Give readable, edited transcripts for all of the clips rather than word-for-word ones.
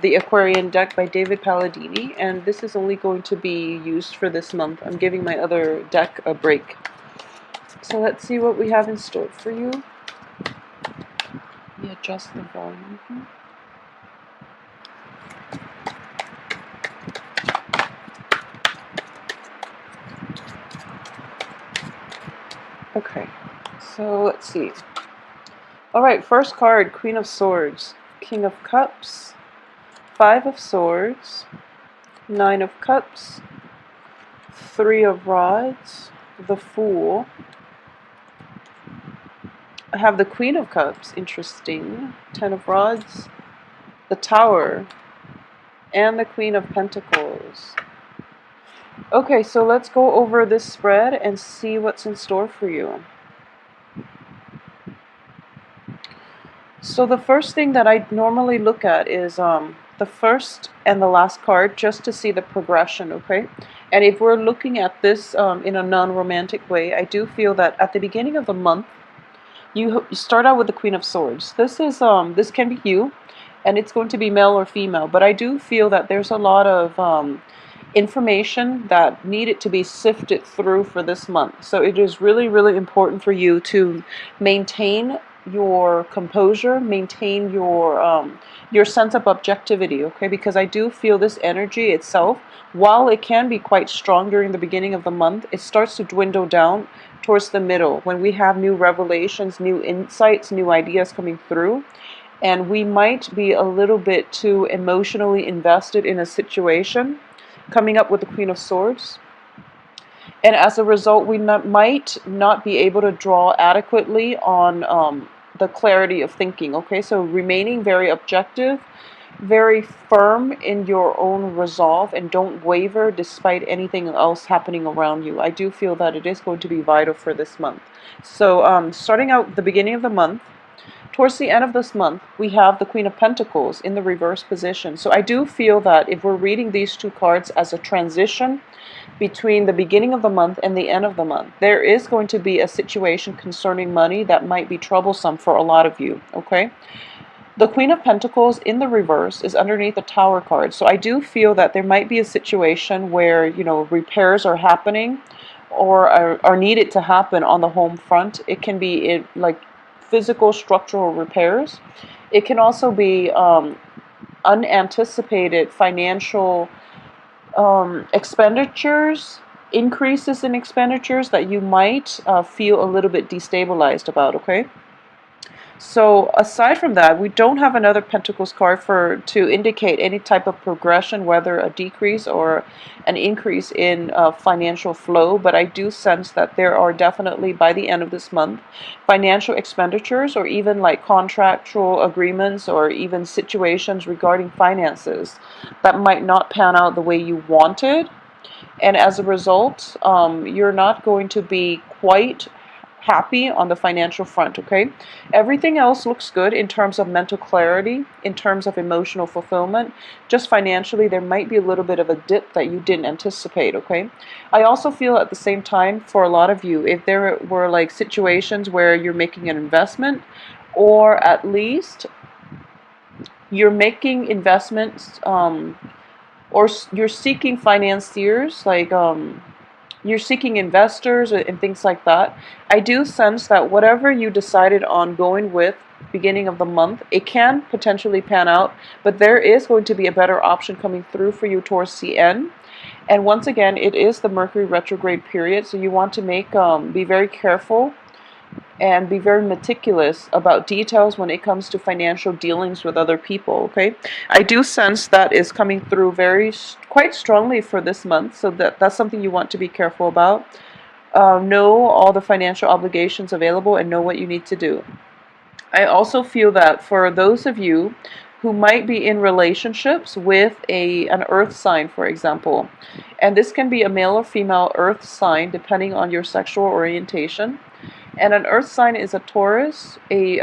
the Aquarian deck by David Palladini, and this is only going to be used for this month. I'm giving my other deck a break. So let's see what we have in store for you. Let me adjust the volume here. Okay, so let's see. Alright, first card, Queen of Swords, King of Cups, Five of Swords, Nine of Cups, Three of Rods, the Fool. I have the Queen of Cups, interesting, Ten of Rods, the Tower, and the Queen of Pentacles. Okay, so let's go over this spread and see what's in store for you. So the first thing that I normally look at is the first and the last card, just to see the progression, okay? And if we're looking at this in a non-romantic way, I do feel that at the beginning of the month, you start out with the Queen of Swords. This is this can be you, and it's going to be male or female, but I do feel that there's a lot of information that needed to be sifted through for this month. So it is really, really important for you to maintain your composure, maintain your sense of objectivity, okay? Because I do feel this energy itself, while it can be quite strong during the beginning of the month, it starts to dwindle down towards the middle when we have new revelations, new insights, new ideas coming through. And we might be a little bit too emotionally invested in a situation, coming up with the Queen of Swords. And as a result, we might not be able to draw adequately on the clarity of thinking, okay? So remaining very objective, very firm in your own resolve, and don't waver despite anything else happening around you. I do feel that it is going to be vital for this month. So starting out the beginning of the month, towards the end of this month, we have the Queen of Pentacles in the reverse position. So I do feel that if we're reading these two cards as a transition between the beginning of the month and the end of the month, there is going to be a situation concerning money that might be troublesome for a lot of you, okay? The Queen of Pentacles in the reverse is underneath the Tower card. So I do feel that there might be a situation where, you know, repairs are happening or are needed to happen on the home front. It can be like physical structural repairs. It can also be unanticipated financial expenditures, increases in expenditures that you might feel a little bit destabilized about, okay? So aside from that, we don't have another Pentacles card to indicate any type of progression, whether a decrease or an increase in financial flow. But I do sense that there are definitely, by the end of this month, financial expenditures or even like contractual agreements or even situations regarding finances that might not pan out the way you wanted. And as a result, you're not going to be quite happy on the financial front, okay? Everything else looks good in terms of mental clarity, in terms of emotional fulfillment. Just financially, there might be a little bit of a dip that you didn't anticipate, okay? I also feel at the same time, for a lot of you, if there were like situations where you're making an investment, or at least you're making investments, or you're seeking financiers, like you're seeking investors and things like that, I do sense that whatever you decided on going with beginning of the month, it can potentially pan out, but there is going to be a better option coming through for you towards the end. And once again, it is the Mercury retrograde period, so you want to be very careful and be very meticulous about details when it comes to financial dealings with other people, okay? I do sense that is coming through quite strongly for this month, so that's something you want to be careful about. Know all the financial obligations available and know what you need to do. I also feel that for those of you who might be in relationships with an earth sign, for example, and this can be a male or female earth sign depending on your sexual orientation. And an earth sign is a Taurus, a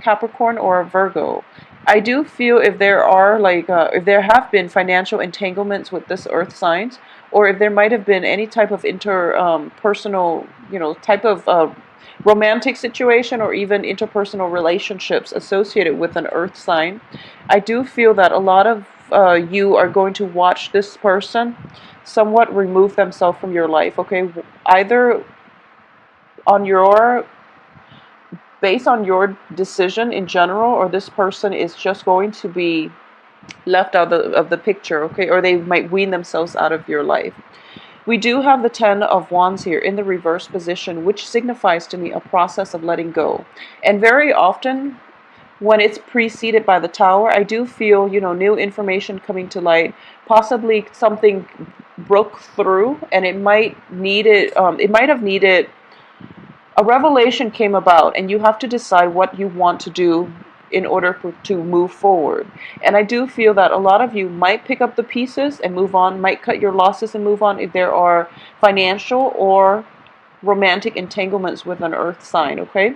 Capricorn, or a Virgo. I do feel if there are if there have been financial entanglements with this earth signs, or if there might have been any type of interpersonal, type of romantic situation or even interpersonal relationships associated with an earth sign, I do feel that a lot of you are going to watch this person somewhat remove themselves from your life, okay? Either on your based on your decision in general, or this person is just going to be left out of the picture, okay? Or they might wean themselves out of your life. We do have the Ten of Wands here in the reverse position, which signifies to me a process of letting go. And very often, when it's preceded by the Tower, I do feel, new information coming to light, possibly something broke through, and it might have needed a revelation came about, and you have to decide what you want to do in order to move forward. And I do feel that a lot of you might pick up the pieces and move on, might cut your losses and move on if there are financial or romantic entanglements with an earth sign, okay?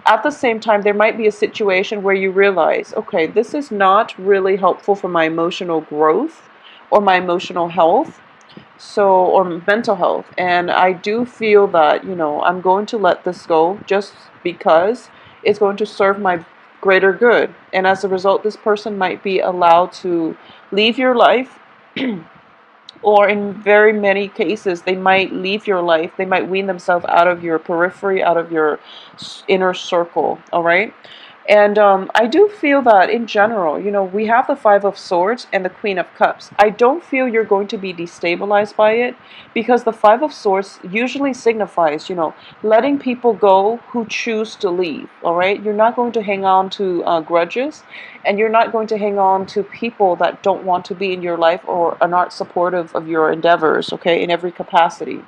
At the same time, there might be a situation where you realize, okay, this is not really helpful for my emotional growth or my emotional health, or mental health. And I do feel that, I'm going to let this go just because it's going to serve my greater good. And as a result, this person might be allowed to leave your life, or in very many cases, they might leave your life. They might wean themselves out of your periphery, out of your inner circle, all right? And I do feel that in general, we have the Five of Swords and the Queen of Cups. I don't feel you're going to be destabilized by it, because the Five of Swords usually signifies, letting people go who choose to leave, all right? You're not going to hang on to grudges, and you're not going to hang on to people that don't want to be in your life or are not supportive of your endeavors, okay, in every capacity.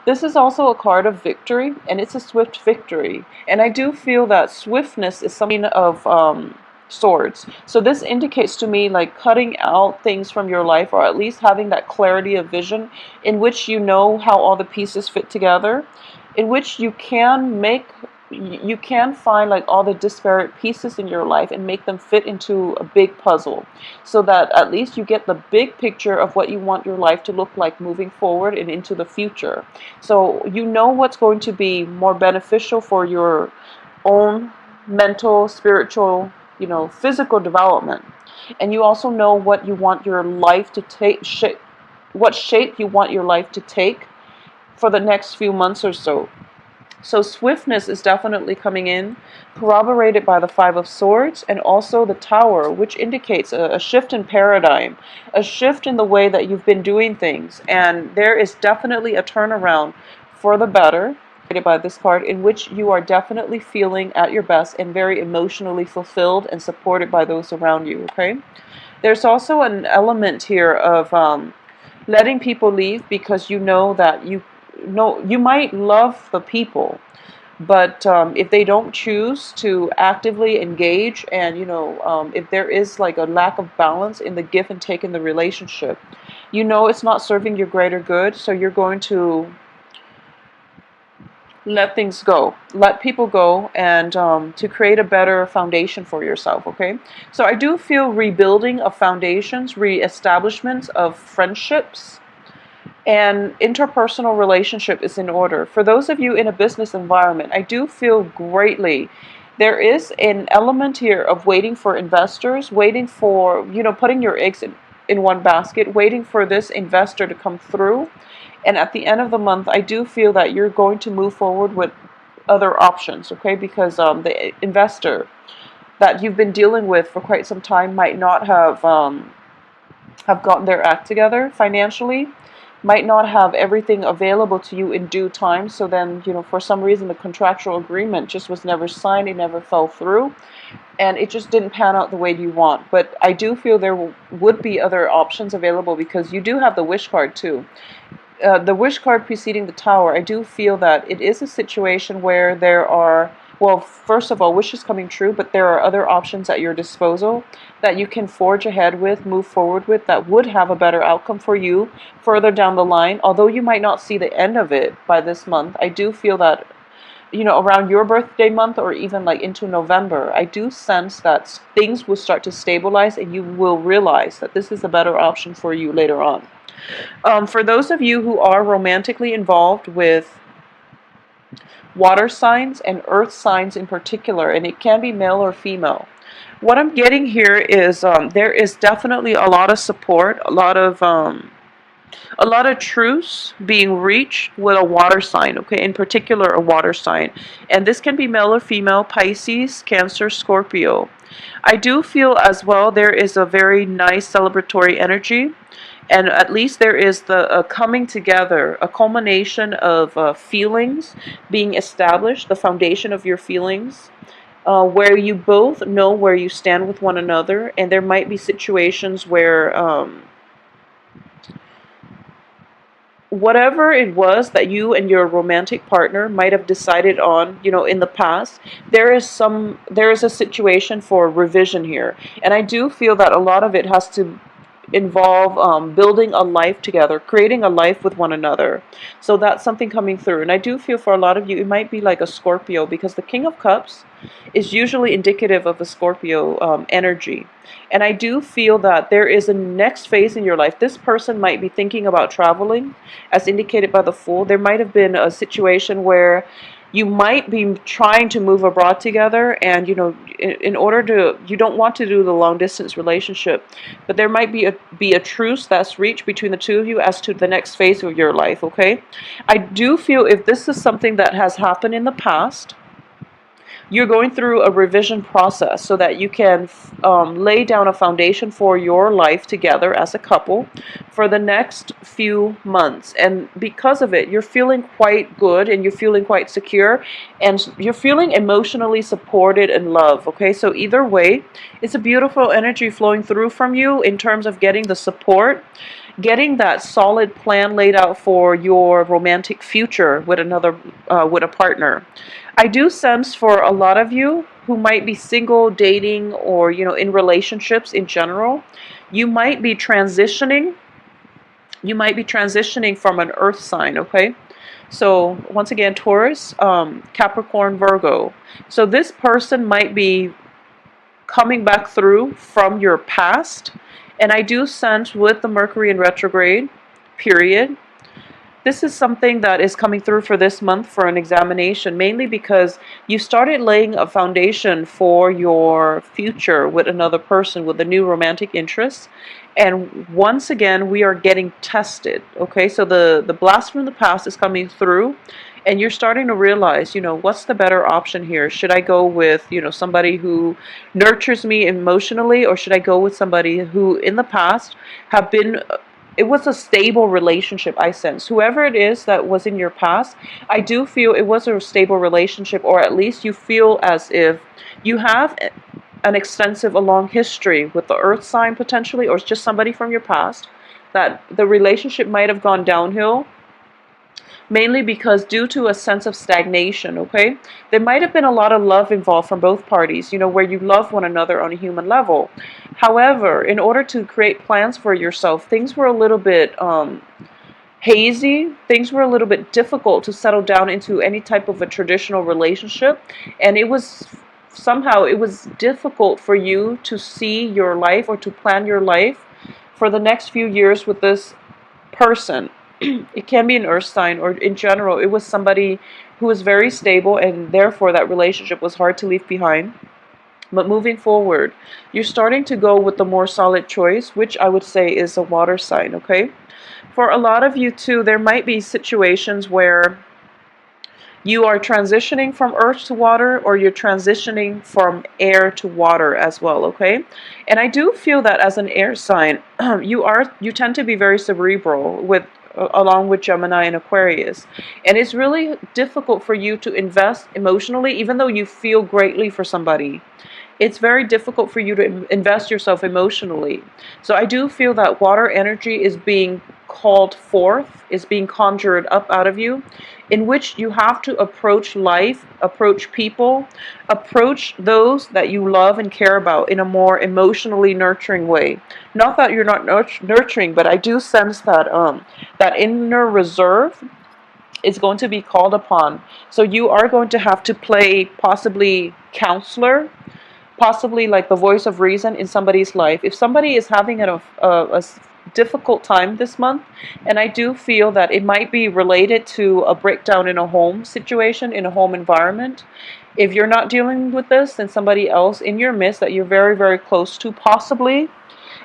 This is also a card of victory, and it's a swift victory. And I do feel that swiftness is something of swords. So this indicates to me like cutting out things from your life, or at least having that clarity of vision in which you know how all the pieces fit together, in which you can find like all the disparate pieces in your life and make them fit into a big puzzle, so that at least you get the big picture of what you want your life to look like moving forward and into the future. So you know what's going to be more beneficial for your own mental, spiritual, physical development. And you also know what you want your life to take, what shape you want your life to take for the next few months or so. So swiftness is definitely coming in, corroborated by the Five of Swords and also the Tower, which indicates a shift in paradigm, a shift in the way that you've been doing things. And there is definitely a turnaround for the better by this card, in which you are definitely feeling at your best and very emotionally fulfilled and supported by those around you, okay? There's also an element here of letting people leave, because you know that you might love the people, but if they don't choose to actively engage, and if there is like a lack of balance in the give and take in the relationship, it's not serving your greater good. So you're going to let things go, let people go, and to create a better foundation for yourself, okay? So I do feel rebuilding of foundations, re-establishments of friendships, and interpersonal relationship is in order. For those of you in a business environment, I do feel greatly there is an element here of waiting for investors, waiting for, putting your eggs in one basket, waiting for this investor to come through. And at the end of the month, I do feel that you're going to move forward with other options, okay? Because the investor that you've been dealing with for quite some time might not have gotten their act together financially, might not have everything available to you in due time. So then, for some reason, the contractual agreement just was never signed, it never fell through, and it just didn't pan out the way you want. But I do feel there would be other options available, because you do have the wish card too. The wish card preceding the Tower, I do feel that it is a situation where there are, well, first of all, wishes coming true, but there are other options at your disposal that you can forge ahead with, move forward with, that would have a better outcome for you further down the line. Although you might not see the end of it by this month, I do feel that, around your birthday month, or even like into November, I do sense that things will start to stabilize, and you will realize that this is a better option for you later on. For those of you who are romantically involved with water signs and earth signs in particular, and it can be male or female. What I'm getting here is there is definitely a lot of support, a lot of truths being reached with a water sign, okay, in particular a water sign. And this can be male or female, Pisces, Cancer, Scorpio. I do feel as well there is a very nice celebratory energy, and at least there is the coming together, a culmination of feelings being established, the foundation of your feelings, where you both know where you stand with one another, and there might be situations where whatever it was that you and your romantic partner might have decided on, in the past, there is a situation for revision here. And I do feel that a lot of it has to involve building a life together, creating a life with one another. So that's something coming through. And I do feel for a lot of you, it might be like a Scorpio, because the King of Cups is usually indicative of a Scorpio energy. And I do feel that there is a next phase in your life. This person might be thinking about traveling, as indicated by the Fool. There might have been a situation where you might be trying to move abroad together, and in order to, you don't want to do the long distance relationship, but there might be a truce that's reached between the two of you as to the next phase of your life. Okay, I do feel if this is something that has happened in the past, you're going through a revision process so that you can lay down a foundation for your life together as a couple for the next few months. And because of it, you're feeling quite good, and you're feeling quite secure, and you're feeling emotionally supported and loved. Okay, so either way, it's a beautiful energy flowing through from you in terms of getting the support, getting that solid plan laid out for your romantic future with with a partner. I do sense for a lot of you who might be single, dating, or in relationships in general, you might be transitioning. You might be transitioning from an earth sign. Okay, so once again, Taurus, Capricorn, Virgo. So this person might be coming back through from your past. And I do sense with the Mercury in retrograde period, this is something that is coming through for this month for an examination, mainly because you started laying a foundation for your future with another person, with a new romantic interest. And once again, we are getting tested. Okay, so the blast from the past is coming through, and you're starting to realize, what's the better option here? Should I go with, somebody who nurtures me emotionally, or should I go with somebody who in the past have been, it was a stable relationship, I sense. Whoever it is that was in your past, I do feel it was a stable relationship, or at least you feel as if you have an extensive, a long history with the earth sign potentially, or it's just somebody from your past, that the relationship might have gone downhill, mainly because due to a sense of stagnation. Okay, there might have been a lot of love involved from both parties, where you love one another on a human level. However, in order to create plans for yourself, things were a little bit hazy. Things were a little bit difficult to settle down into any type of a traditional relationship, and it was difficult for you to see your life or to plan your life for the next few years with this person. It can be an earth sign, or in general, it was somebody who was very stable, and therefore that relationship was hard to leave behind. But moving forward, you're starting to go with the more solid choice, which I would say is a water sign. Okay, for a lot of you too, there might be situations where you are transitioning from earth to water, or you're transitioning from air to water as well. Okay, and I do feel that as an air sign, you tend to be very cerebral along with Gemini and Aquarius, and it's really difficult for you to invest emotionally, even though you feel greatly for somebody. It's very difficult for you to invest yourself emotionally. So I do feel that water energy is being called forth, is being conjured up out of you, in which you have to approach life, approach people, approach those that you love and care about in a more emotionally nurturing way. Not that you're not nurturing, but I do sense that that inner reserve is going to be called upon. So you are going to have to play possibly counselor, possibly like the voice of reason in somebody's life. If somebody is having difficult time this month, and I do feel that it might be related to a breakdown in a home situation, in a home environment. If you're not dealing with this, then somebody else in your midst that you're very, very close to, possibly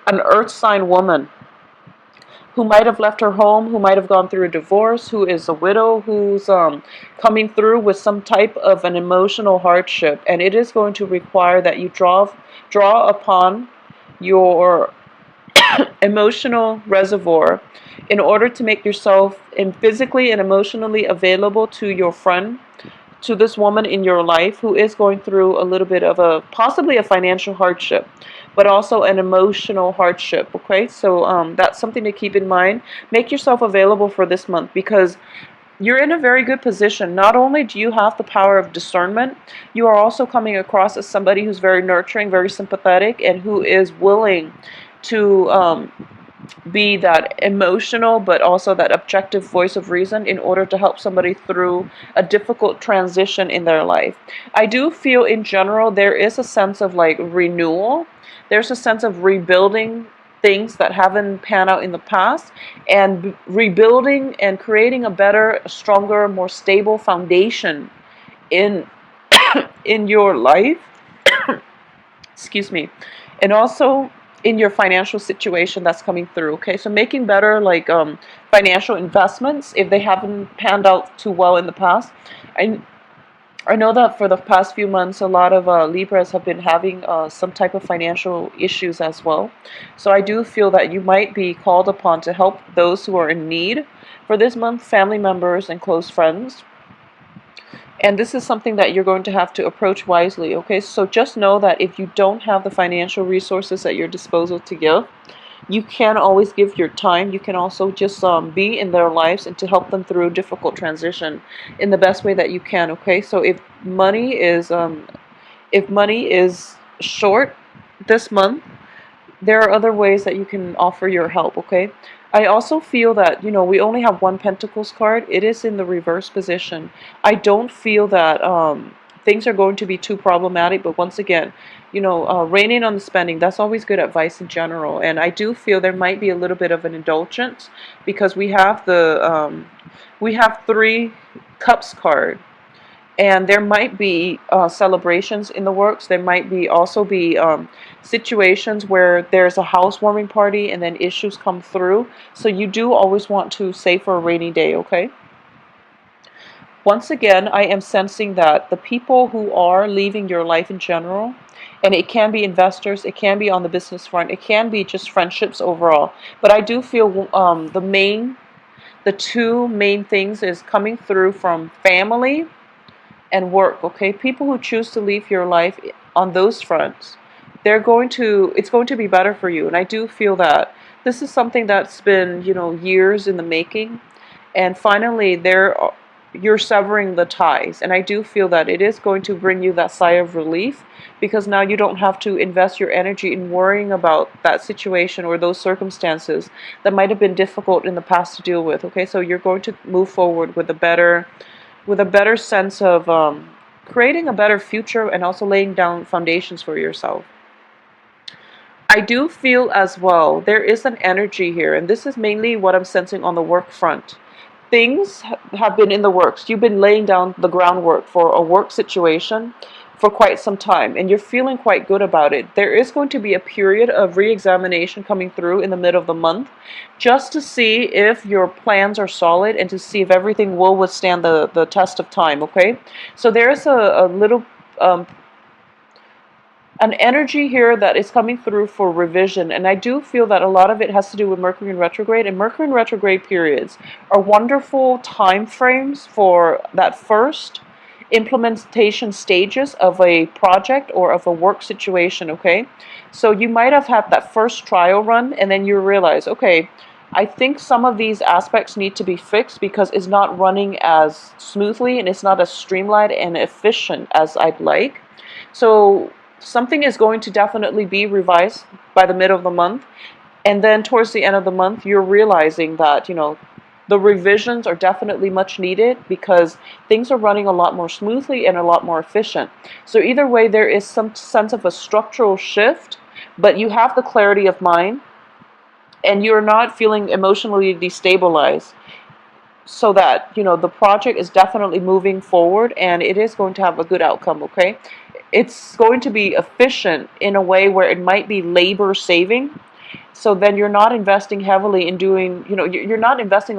an earth sign woman who might have left her home, who might have gone through a divorce, who is a widow, who's coming through with some type of an emotional hardship, and it is going to require that you draw upon your emotional reservoir in order to make yourself physically and emotionally available to your friend, to this woman in your life who is going through a little bit of a possibly a financial hardship, but also an emotional hardship. Okay, so that's something to keep in mind. Make yourself available for this month, because you're in a very good position. Not only do you have the power of discernment, you are also coming across as somebody who's very nurturing, very sympathetic, and who is willing to be that emotional but also that objective voice of reason in order to help somebody through a difficult transition in their life. I do feel in general there is a sense of like renewal. There's a sense of rebuilding things that haven't panned out in the past, and rebuilding and creating a better, stronger, more stable foundation in in your life. Excuse me. And also in your financial situation that's coming through. Okay, so making better like financial investments if they haven't panned out too well in the past. I know that for the past few months a lot of Libras have been having some type of financial issues as well. So I do feel that you might be called upon to help those who are in need for this month, family members and close friends. And this is something that you're going to have to approach wisely, okay? So just know that if you don't have the financial resources at your disposal to give, you can always give your time. You can also just be in their lives and to help them through a difficult transition in the best way that you can, okay? So if money is short this month, there are other ways that you can offer your help, okay? I also feel that, we only have one Pentacles card. It is in the reverse position. I don't feel that things are going to be too problematic, but once again, reining on the spending, that's always good advice in general. And I do feel there might be a little bit of an indulgence because we have we have 3 Cups card. And there might be celebrations in the works. There might be also be situations where there's a housewarming party and then issues come through. So you do always want to save for a rainy day, okay? Once again, I am sensing that the people who are leaving your life in general, and it can be investors, it can be on the business front, it can be just friendships overall. But I do feel the 2 main things is coming through from family and work, okay? People who choose to leave your life on those fronts, it's going to be better for you. And I do feel that this is something that's been, years in the making, and finally you're severing the ties. And I do feel that it is going to bring you that sigh of relief, because now you don't have to invest your energy in worrying about that situation or those circumstances that might have been difficult in the past to deal with, okay? So you're going to move forward with a better sense of creating a better future and also laying down foundations for yourself. I do feel as well there is an energy here, and this is mainly what I'm sensing on the work front. Things have been in the works. You've been laying down the groundwork for a work situation for quite some time, and you're feeling quite good about it. There is going to be a period of re-examination coming through in the middle of the month, just to see if your plans are solid and to see if everything will withstand the test of time, okay? So there's a little an energy here that is coming through for revision, and I do feel that a lot of it has to do with Mercury in retrograde, and Mercury in retrograde periods are wonderful time frames for that first implementation stages of a project or of a work situation, okay? So you might have had that first trial run, and then you realize, okay, I think some of these aspects need to be fixed because it's not running as smoothly and it's not as streamlined and efficient as I'd like. So something is going to definitely be revised by the middle of the month, and then towards the end of the month you're realizing that the revisions are definitely much needed because things are running a lot more smoothly and a lot more efficient. So either way, there is some sense of a structural shift, but you have the clarity of mind and you're not feeling emotionally destabilized, so that the project is definitely moving forward and it is going to have a good outcome. Okay, it's going to be efficient in a way where it might be labor saving, so then you're not investing heavily in doing, you're not investing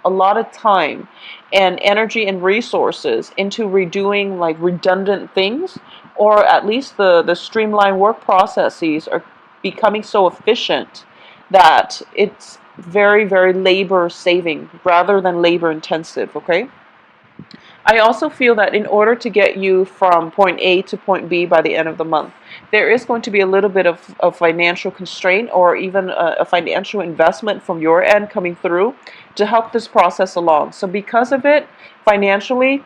a lot of time and energy and resources into redoing like redundant things, or at least the streamlined work processes are becoming so efficient that it's very, very labor saving rather than labor intensive. Okay, I also feel that in order to get you from point A to point B by the end of the month, there is going to be a little bit of financial constraint, or even a financial investment from your end coming through to help this process along. So because of it, financially,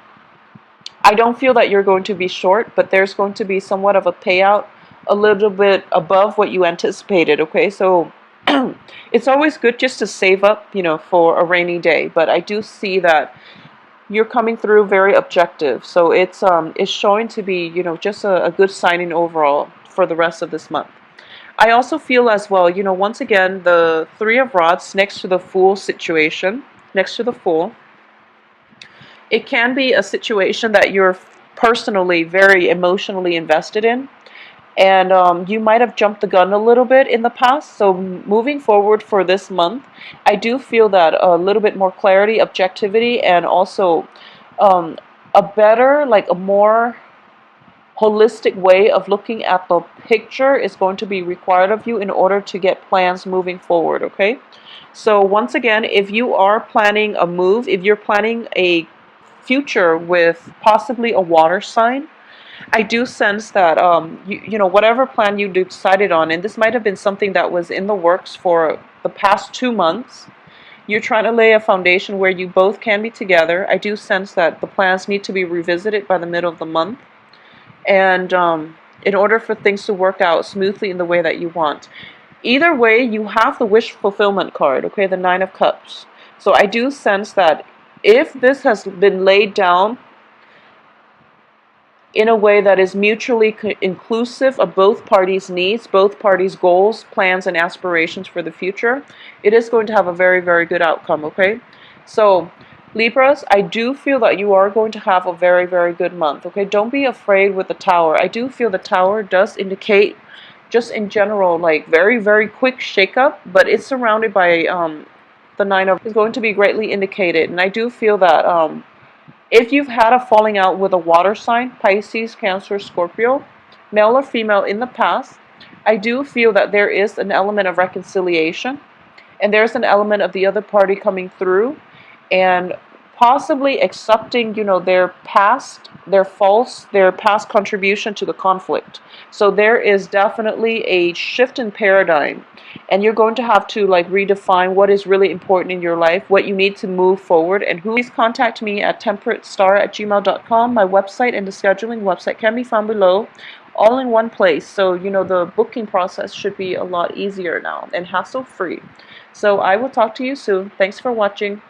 I don't feel that you're going to be short, but there's going to be somewhat of a payout a little bit above what you anticipated. Okay, so it's always good just to save up, for a rainy day, but I do see that you're coming through very objective. So it's showing to be, just a good signing overall for the rest of this month. I also feel as well, once again, the Three of Rods next to the Fool situation, next to the Fool, it can be a situation that you're personally very emotionally invested in, and you might have jumped the gun a little bit in the past. So moving forward for this month, I do feel that a little bit more clarity, objectivity, and also um, a better, like a more holistic way of looking at the picture is going to be required of you in order to get plans moving forward. Okay, so once again, if you are planning a move, if you're planning a future with possibly a water sign, I do sense that whatever plan you decided on, and this might have been something that was in the works for the past 2 months, you're trying to lay a foundation where you both can be together. I do sense that the plans need to be revisited by the middle of the month, and in order for things to work out smoothly in the way that you want. Either way, you have the wish fulfillment card, okay, the Nine of Cups. So I do sense that if this has been laid down in a way that is mutually inclusive of both parties' needs, both parties' goals, plans, and aspirations for the future, it is going to have a very, very good outcome, okay? So, Libras, I do feel that you are going to have a very, very good month, okay? Don't be afraid with the Tower. I do feel the Tower does indicate, just in general, like very, very quick shakeup, but it's surrounded by the Nine of is going to be greatly indicated. And I do feel that if you've had a falling out with a water sign, Pisces, Cancer, Scorpio, male or female in the past, I do feel that there is an element of reconciliation, and there's an element of the other party coming through and possibly accepting, their past, their faults, their past contribution to the conflict. So there is definitely a shift in paradigm, and you're going to have to like redefine what is really important in your life, what you need to move forward, and who. Please contact me at temperatestar@gmail.com. My website and the scheduling website can be found below, all in one place. So, the booking process should be a lot easier now and hassle-free. So I will talk to you soon. Thanks for watching.